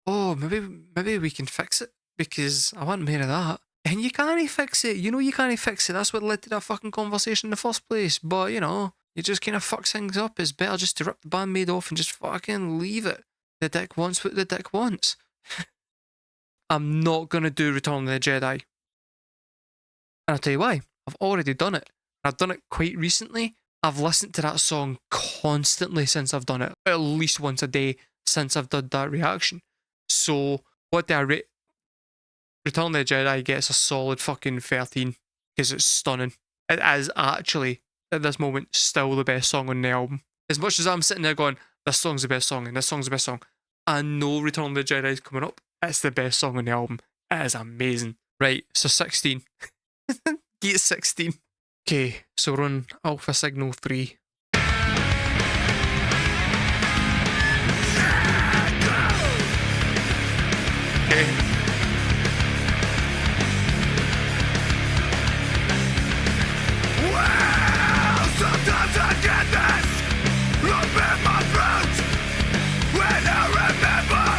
oh, maybe we can fix it. because I want more of that. And you can't fix it. You know you can't fix it. That's what led to that fucking conversation in the first place. But, you know, you just kind of fucks things up. It's better just to rip the bandmaid off and just fucking leave it. The dick wants what the dick wants. I'm not going to do Return of the Jedi. And I'll tell you why. I've already done it. I've done it quite recently. I've listened to that song constantly since I've done it. At least once a day since I've done that reaction. So, what do I rate? Return of the Jedi gets a solid fucking 13 because it's stunning. It is actually, at this moment, still the best song on the album. As much as I'm sitting there going, this song's the best song and this song's the best song, I know Return of the Jedi is coming up. It's the best song on the album. It is amazing. Right, so 16. Get 16. Okay, so we're on Alpha Signal 3. Okay. Sometimes I get this lump in my throat when I remember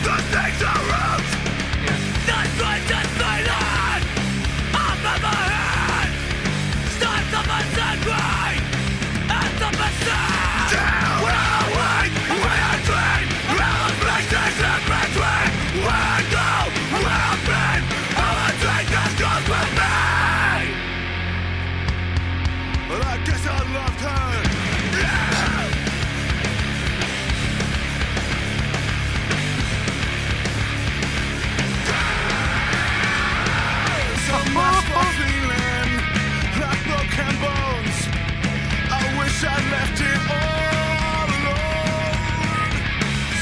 the things I wrote. That voice is fading off of my head. Starts up a sunrise at the facade. When I wake, when I dream, all the places in between. Where I go, where I've been, all the drink that goes with me. But I guess I loved her. Yeah. So much for feeling like broken bones. I wish I'd left it all alone.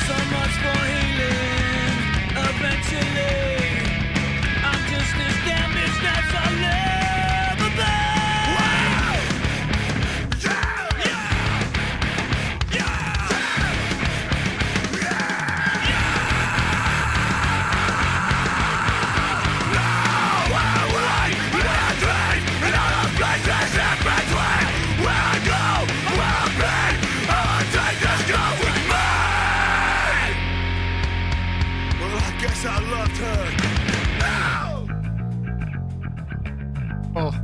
So much for healing. Eventually, I'm just as damaged as I'll ever be. I loved her. No! Oh.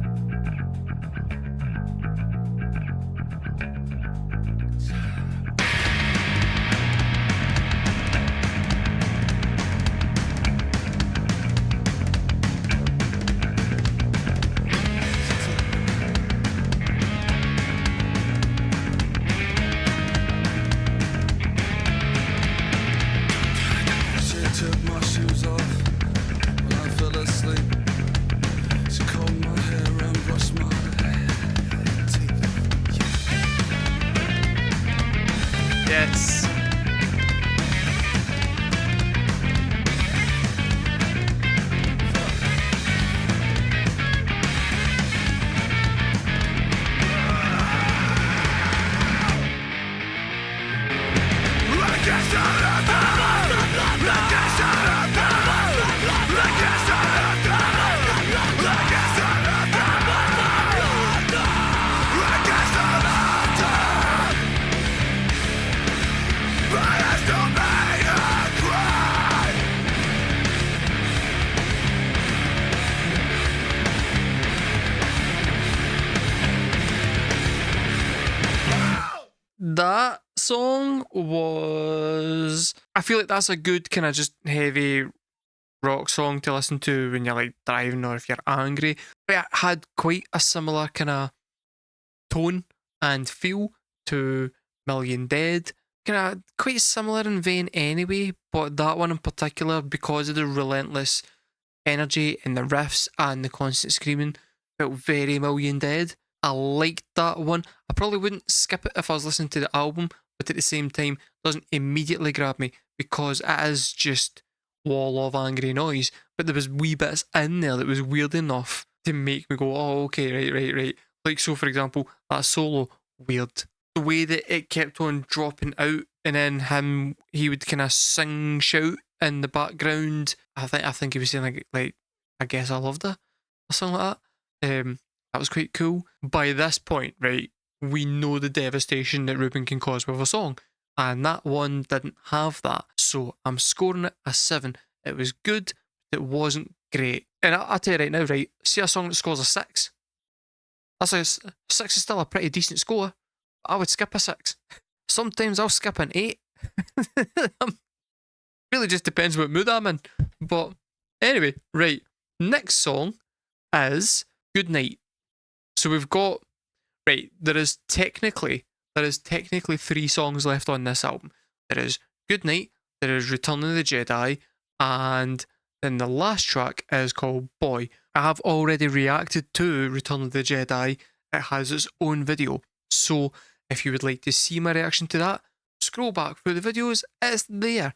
Yes. That song was... I feel like that's a good kind of just heavy rock song to listen to when you're like driving or if you're angry. But it had quite a similar kind of tone and feel to Million Dead. Kind of quite similar in vein anyway, but that one in particular, because of the relentless energy and the riffs and the constant screaming, felt very Million Dead. I liked that one. I probably wouldn't skip it if I was listening to the album, but at the same time, it doesn't immediately grab me because it is just wall of angry noise. But there was wee bits in there that was weird enough to make me go, oh, okay, right. Like, so for example, that solo, weird. The way that it kept on dropping out and then he would kind of sing, shout in the background. I think he was saying like I guess I loved her or something like that. That was quite cool. By this point, right, we know the devastation that Reuben can cause with a song, and that one didn't have that. So I'm scoring it a 7. It was good, It wasn't great. And I'll tell you right now, right? See a song that scores a 6. That's a 6 is still a pretty decent score. I would skip a 6. Sometimes I'll skip an 8. Really just depends what mood I'm in. But anyway, right. Next song is Good Night. So we've got, right, there is technically 3 songs left on this album. There is Good Night, there is Return of the Jedi, and then the last track is called Boy. I have already reacted to Return of the Jedi. It has its own video. So if you would like to see my reaction to that, scroll back through the videos, it's there.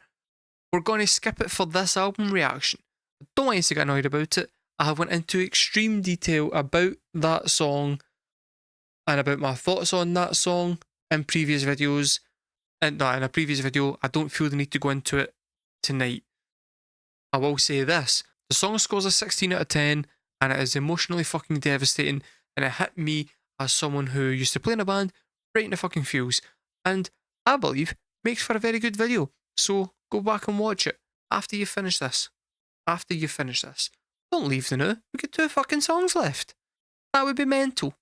We're going to skip it for this album reaction. Don't want you to get annoyed about it. I have went into extreme detail about that song and about my thoughts on that song in previous videos. And no, in a previous video, I don't feel the need to go into it tonight. I will say this. The song scores a 16 out of 10 and it is emotionally fucking devastating, and it hit me as someone who used to play in a band right in the fucking feels, and I believe makes for a very good video. So go back and watch it after you finish this. After you finish this. Don't leave the now. We got 2 fucking songs left. That would be mental.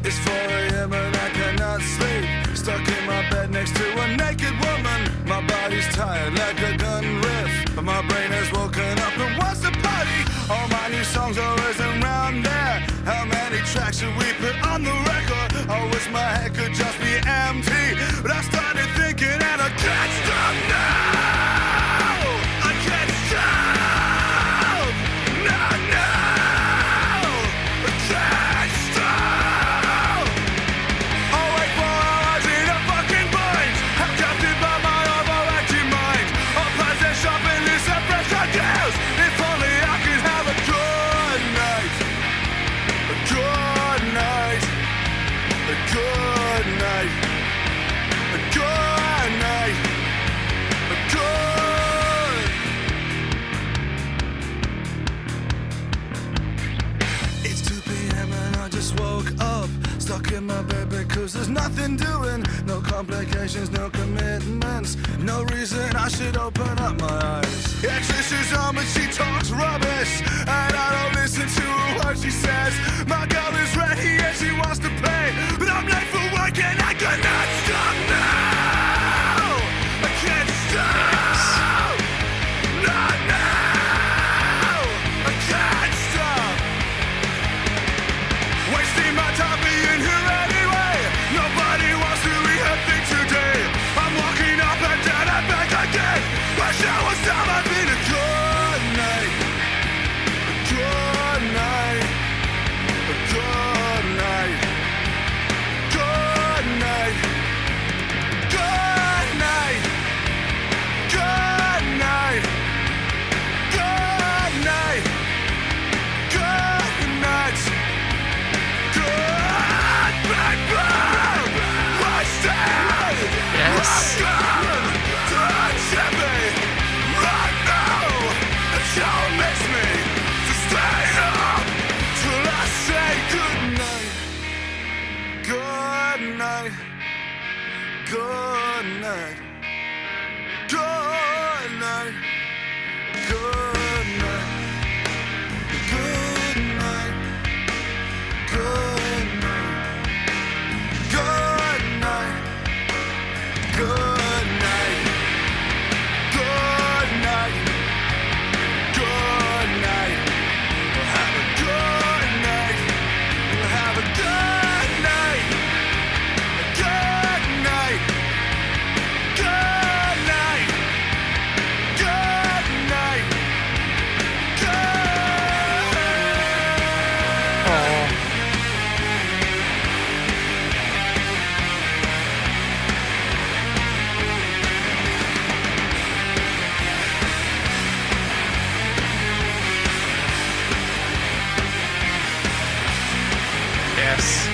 It's 4 a.m. and I cannot sleep. Stuck in my bed next to a naked woman. My body's tired like a gun riff, but my brain has woken up and wants to party. All my new songs always around there. How many tracks should we put on the record? I wish my head could just be empty, but I started thinking and I can't stop now. I can't stop. No, no. I can't stop. I'll wait for hours in a fucking bind. I'm captured by my overactive mind. I'll possess up and listen fresh ideas. If only I could have a good night. A good night. A good night. A good night. A good. It's 2 p.m. and I just woke up. Stuck in my bed because there's nothing doing. No complications, no commitments. No reason I should open up my eyes. Yeah, Trish is on but she talks rubbish, and I don't listen to a word she says. My girl is ready and she wants to play, but I'm late for work and I cannot stop now. I can't stop. No, no. I can't stop. Wasting my time being here anyway. Nobody wants to eat a thing today. I'm walking up and down and back again. Wish I was time I've been a good night. A good night. A good night. Good night. Good night. Good night. Good night. Good night. Yes. Good night. Good night. Good night. Good night. Good night. Good night. Good night. Good night. Good night. Good night. We'll have a good night. We'll have a good night. A good night. Good night. Good night. Aww. Yes.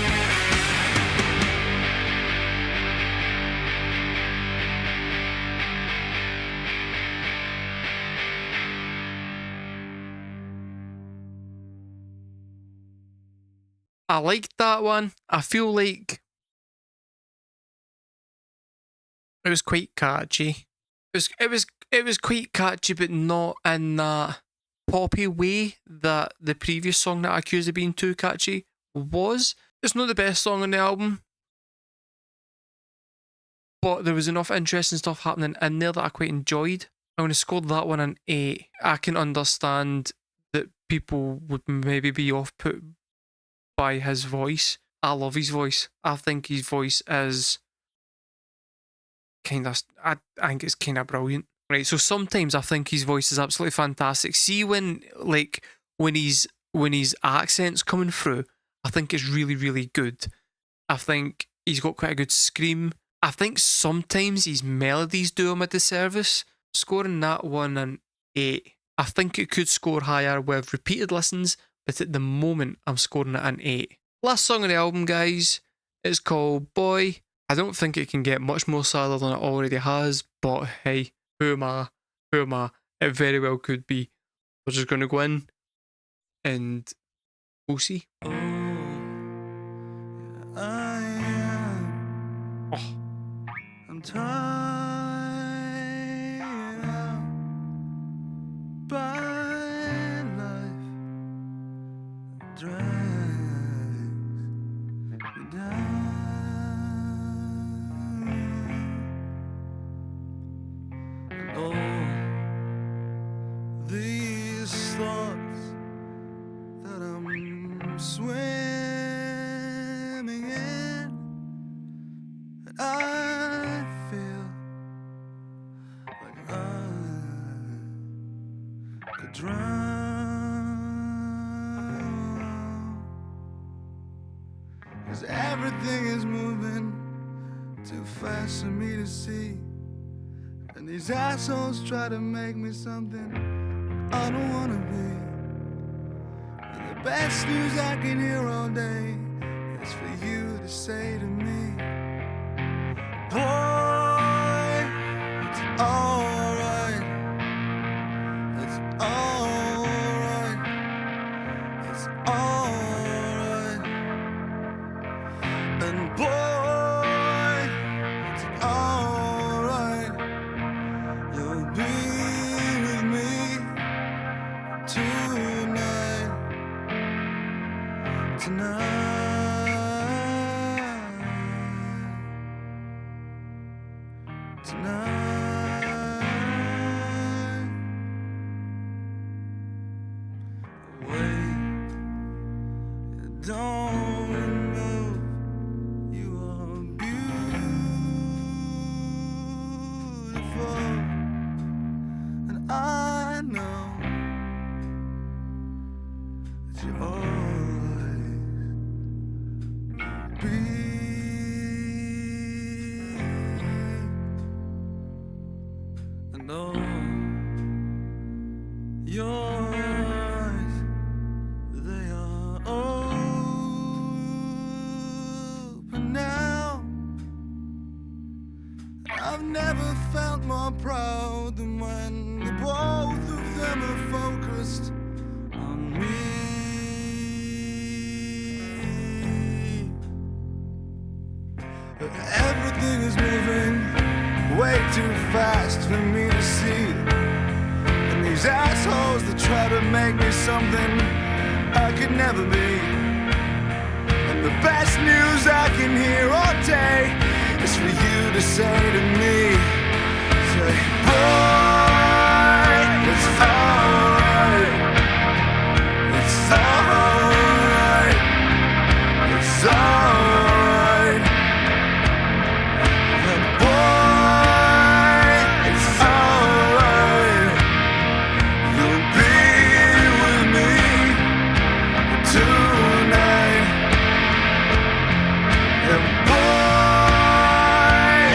I liked that one. I feel like It was quite catchy. It was quite catchy, but not in that poppy way that the previous song that I accused of being too catchy was. It's not the best song on the album, but there was enough interesting stuff happening in there that I quite enjoyed. I'm going to score that one an 8. I can understand that people would maybe be off put by his voice. I love his voice. I think his voice is I think it's kind of brilliant. Right, so sometimes I think his voice is absolutely fantastic. See when his accent's coming through, I think it's really, really good. I think he's got quite a good scream. I think sometimes his melodies do him a disservice. Scoring that one an 8. I think it could score higher with repeated listens, but at the moment I'm scoring it an 8. Last song on the album, guys, is called Boy. I don't think it can get much more sadder than it already has, but hey, who am I? Who am I? It very well could be. We're just going to go in and we'll see. Oh, yeah, I am. Oh. I'm tired out by life. It drags me down. And all these thoughts that I'm swimming in, and I feel like I could drown, 'cause everything is moving too fast for me to see, and these assholes try to make me something I don't wanna be. And the best news I can hear all day is for you to say to me, boy, it's alright. It's alright. It's alright. And boy, it's alright. You'll be with me tonight. Tonight. Wait, don't move. You are beautiful, and I know that you always be. And all your eyes, they are open now. I've never felt more proud than when the both of them are focused on me. Everything is moving way too fast for me to see, and these assholes that try to make me something I could never be. And the best news I can hear all day is for you to say to me, say, boy, it's alright. It's alright. It's alright. And boy, it's alright. You'll be with me tonight. And boy,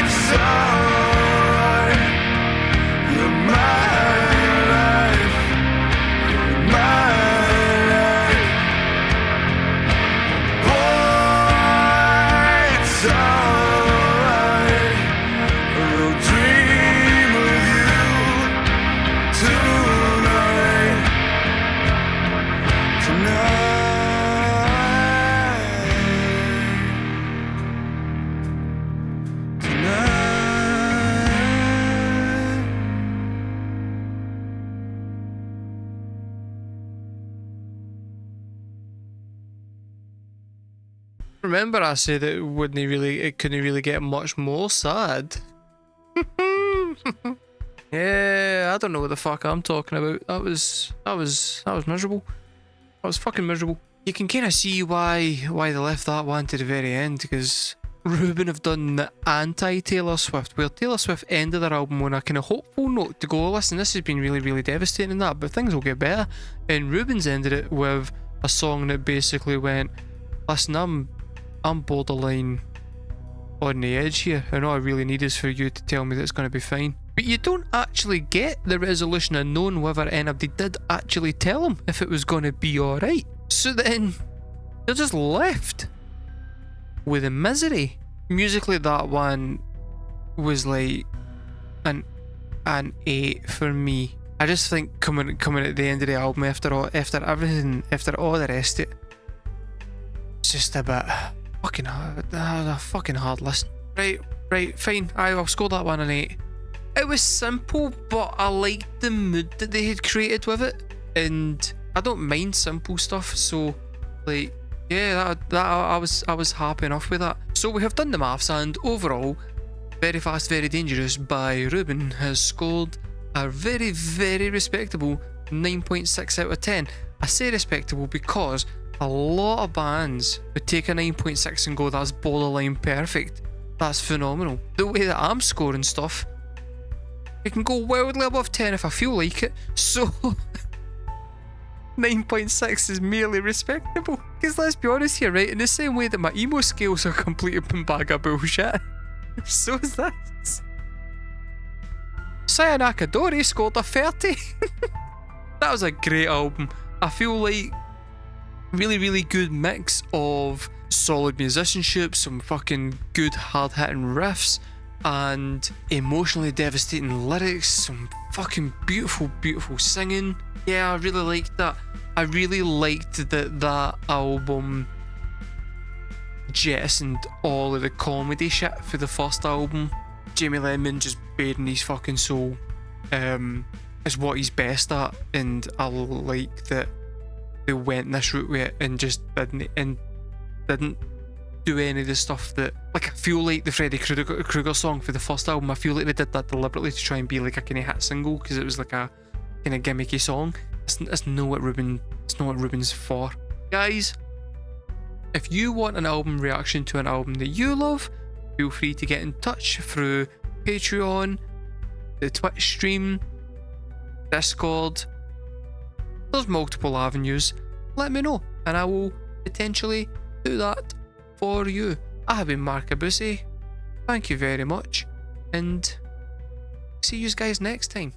it's alright. You're my life. You're my life. Boy, it's alright. We'll dream of you tonight. Tonight. Tonight. 'Cause boy, it's alright. It's alright. It's alright. And boy, it's alright. You'll be with me tonight. Tonight. Tonight. Tonight. Tonight. Tonight. Tonight. Tonight. Tonight. Tonight. Tonight. Tonight. Tonight. Tonight. Tonight. Remember I said it couldn't really get much more sad. Yeah, I don't know what the fuck I'm talking about. That was miserable. That was fucking miserable. You can kind of see why they left that one to the very end, because Reuben have done the anti-Taylor Swift, where Taylor Swift ended their album on a kind of hopeful note to go, listen, this has been really, really devastating and that, but things will get better. And Reuben's ended it with a song that basically went, listen, I'm borderline on the edge here, and all I really need is for you to tell me that it's going to be fine. But you don't actually get the resolution of knowing whether anybody did actually tell him if it was going to be alright. So then, they're just left with a misery. Musically, that one was like an 8 for me. I just think coming at the end of the album, after everything, after all the rest of it, it's just a bit fucking hard listen. Right, fine. I'll score that one an 8. It was simple, but I liked the mood that they had created with it, and I don't mind simple stuff. So, like, yeah, that I was happy enough with that. So we have done the maths, and overall, Very Fast, Very Dangerous by Reuben has scored a very, very respectable 9.6 out of 10. I say respectable because a lot of bands would take a 9.6 and go, that's borderline perfect. That's phenomenal. The way that I'm scoring stuff, it can go wildly above 10 if I feel like it. So 9.6 is merely respectable. Because let's be honest here, right? In the same way that my emo scales are complete bag of bullshit, so is this. Sayanakadori scored a 30. That was a great album. I feel like really, really good mix of solid musicianship, some fucking good hard-hitting riffs, and emotionally devastating lyrics, some fucking beautiful, beautiful singing. Yeah, I really liked that. I really liked that album jettisoned all of the comedy shit for the first album. Jamie Lemon just baring his fucking soul is what he's best at, and I like that they went this route with it and just didn't do any of the stuff that, like, I feel like the Freddy Krueger song for the first album, I feel like they did that deliberately to try and be like a kind of hit single, because it was like a kind of gimmicky song. It's not what Reuben's for. Guys, if you want an album reaction to an album that you love, feel free to get in touch through Patreon, the Twitch stream, Discord. There's multiple avenues. Let me know, and I will potentially do that for you. I have been markabusi. Thank you very much, and see you guys next time.